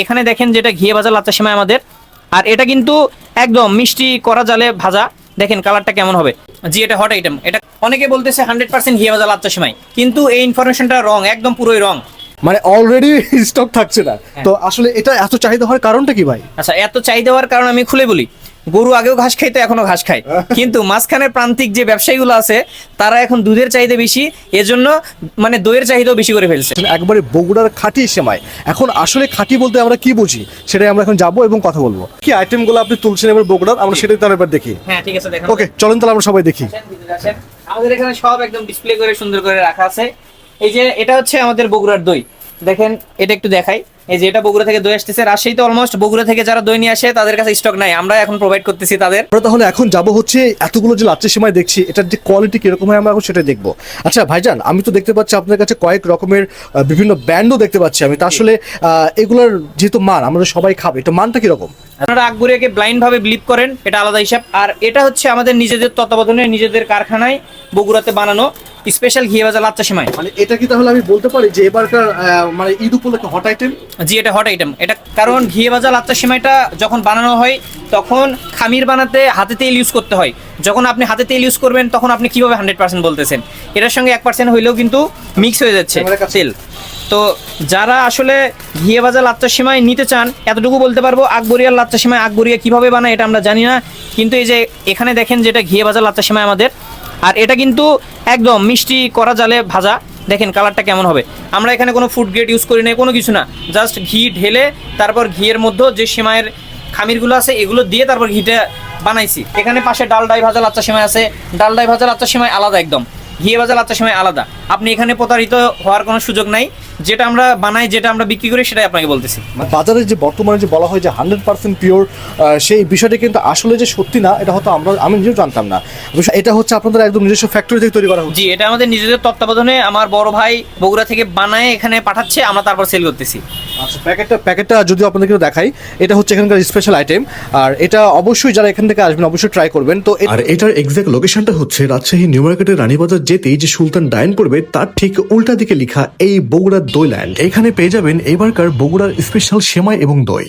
এখানে দেখেন যেটা ঘিয়ে ভাজা লাচ্চা সেমাই আমাদের, আর এটা কিন্তু একদম মিষ্টি করা জালে ভাজা। দেখেন কালারটা কেমন হবে। জি, এটা হট আইটেম। এটা অনেকে বলতেছে 100% ঘিয়ে ভাজা লাচ্চা সেমাই, কিন্তু এই ইনফরমেশনটা রং, একদম পুরোই রং। মানে অলরেডি স্টক থাকছে না তো আসলে এটা এত চাহিদা হওয়ার কারণটা কি ভাই? আচ্ছা, এত চাহিদা হওয়ার কারণ আমি খুলে বলি। গরু আগেও ঘাস খাইতো, এখনো ঘাস খায়, কিন্তু মাঝখানের প্রান্তিক যে ব্যবসায়ীগুলো আছে তারা এখন দুধের চাহিদা বেশি, এজন্য মানে দইয়ের চাহিদাও বেশি করে ফেলছে। একবারে বগুড়ার খাঁটি সেমাই। এখন আসলে খাঁটি বলতে আমরা কি বুঝি সেটাই আমরা এখন যাবো এবং কথা বলবো। কি আইটেমগুলো আপনি তুলছেন এবার বগুড়ার, আমরা সেটাই তাহলে এবার দেখি। হ্যাঁ, ঠিক আছে, দেখেন। ওকে, চলেন তাহলে আমরা সবাই দেখি। আসেন, ভিতরে আসেন। আমাদের এখানে সব একদম ডিসপ্লে করে সুন্দর করে রাখা আছে। এই যে এটা হচ্ছে আমাদের বগুড়ার দই, দেখেন এটা একটু দেখাই। এই যে এটা বগুড়া থেকে দই আসতেছে। রাজশাহীতে অলমোস্ট বগুড়া থেকে যারা দই নিয়ে আসে তাদের কাছে স্টক নাই, আমরা এখন প্রোভাইড করতেছি তাদের। আমরা তাহলে এখন যাব হচ্ছে এতগুলো যে লাচ্চা সেমাই দেখছি এটার যে কোয়ালিটি কিরকম হয় আমরা এখন সেটা দেখবো। আচ্ছা ভাইজান, আমি তো দেখতে পাচ্ছি আপনার কাছে কয়েক রকমের বিভিন্ন ব্র্যান্ডও দেখতে পাচ্ছি আমি, তা আসলে এগুলোর যেহেতু মান আমরা সবাই খাবে, এটা মানটা কিরকম? আপনারা আকবরিয়াকে ব্লাইন্ড ভাবে বিলিভ করেন, এটা আলাদা হিসাব। আর এটা হচ্ছে আমাদের নিজেদের তত্ত্বাবধানে নিজেদের কারখানায় বগুড়াতে বানানো স্পেশাল ঘিয়ে ভাজা লাচ্চা সেমাই। মানে এটা কি তাহলে আমি বলতে পারি যে এবারকার মানে ঈদ উপলক্ষে হট আইটেম? জি, এটা হট আইটেম। এটা কারণ ঘিয়ে ভাজা লাচ্চা সেমাইটা যখন বানানো হয় তখন খামির বানাতে হাতে তেল ইউজ করতে হয়। যখন আপনি হাতে তেল ইউজ করবেন তখন আপনি কিভাবে 100% বলতেছেন? এটার সঙ্গে 1% হইলেও কিন্তু মিক্স হয়ে যাচ্ছে তেল। তো যারা আসলে ঘিয়ে ভাজা লাচ্চা সেমাই নিতে চান, এতটুকু বলতে পারবো, আকবরিয়ার লাচ্চা সেমাই আকবরিয়া কিভাবে বানায় এটা আমরা জানি না, কিন্তু এই যে এখানে দেখেন যেটা ঘিয়ে ভাজা লাচ্চা সেমাই আমাদের, আর এটা কিন্তু একদম মিষ্টি করা জালে ভাজা। দেখেন কালারটা কেমন হবে। আমরা এখানে কোনো ফুড গ্রেড ইউজ করি না, কোনো কিছু না, জাস্ট ঘি ঢেলে তারপর ঘিয়ের মধ্যে যে সেমাইয়ের খামিরগুলো আছে এগুলো দিয়ে তারপর ঘিটা বানাইছি। এখানে পাশে ডালডাই ভাজা লাচ্চা সেমাই আছে। ডালডাই ভাজা লাচ্চা সেমাই আলাদা, একদম ঘিয়ে ভাজা লাচ্চা সেমাই আলাদা। আপনি এখানে প্রতারিত হওয়ার কোনো সুযোগ নাই। যেটা আমরা বানাই, যেটা আমরা বিক্রি করি সেটাই আপনাকে বলতেছি। বাজারে যে বর্তমানে যে বলা হয় যে 100% পিওর, সেই বিষয়টা কিন্তু আসলে যে সত্যি না, এটা হয়তো আমি নিজেও জানতাম না। এটা হচ্ছে আপনাদের একদম নিজস্ব ফ্যাক্টরি থেকে তৈরি করা হচ্ছে? জি, এটা আমাদের নিজেদের তত্ত্বাবধানে আমার বড় ভাই বগুড়া থেকে বানায় এখানে পাঠাচ্ছে, আমরা তারপর সেল করতেছি। আচ্ছা, প্যাকেটটা যদিও আপনাদেরকে দেখাই, এটা হচ্ছে এখানকার স্পেশাল আইটেম, আর এটা অবশ্যই যারা এখান থেকে আসবেন অবশ্যই ট্রাই করবেন। তো আর এটার এক্সাক্ট লোকেশনটা হচ্ছে রাজশাহী নিউ মার্কেটের রানীবাজার যেতেই যে সুলতান ডাইন পড়বে তার ঠিক উল্টা দিকে লেখা এই বগুড়ার দই ল্যান্ড। এখানে পেয়ে যাবেন এবারকার বগুড়ার স্পেশাল সেমাই এবং দই।